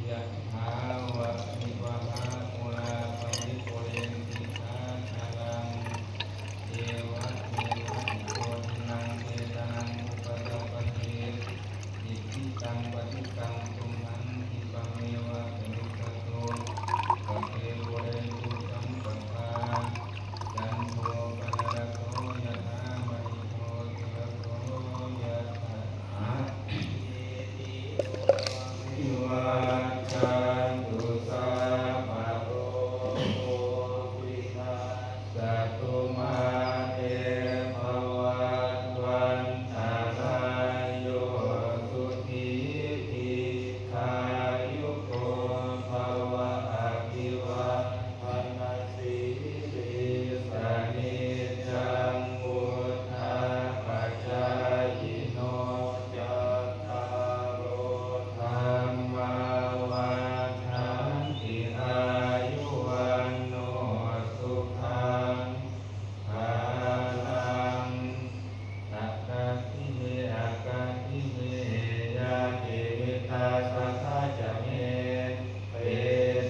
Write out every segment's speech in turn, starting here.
ยะถาวะริวหาปุราปริปุเรนติสาคารังเอวะเมวะอิโตทินังเตตนังอุปกัปปติอิทิตังปฏิตังตุมหังคิปะเมวะสมิจฉโตปะเทปุเรนตุสังกปาจันโทปนรโสยะถามณิโชติระโสยะถาอิวาจันตุสัพพะโรโควินาศตุมาเตภวัตวันตรายโยสุขีทีขายุโกภวะอภิวาทนาสีลิสนิจังพุทธาปัจจายโนจัตตารโอธรรมาวัฏฏันติอายุวันโนสุขังภาลังสัพพะทิเมอาการทิเมยะเกวิตาสัทธาจะเมเป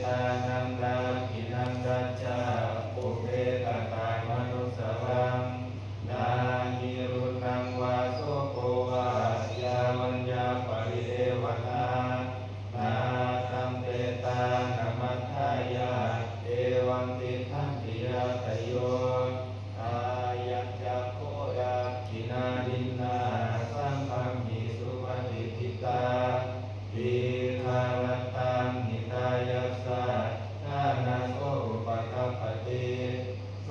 ตานังดากินังกัจจาปุเพตตามนุสรังดาหิรุตังวาโสโกวายาวัญญาปริเดวนานาคัมเปตานามัทธายาเอวังติทันติยาตโยอายัญจะโคยากินาดินนาสัมภัมมิสุปฏิทิตาทีฆารตังหิตายัสสะทานาโสอุปกัปปติโส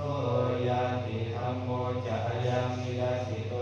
ยาติธัมโมจะยังนิยสิโต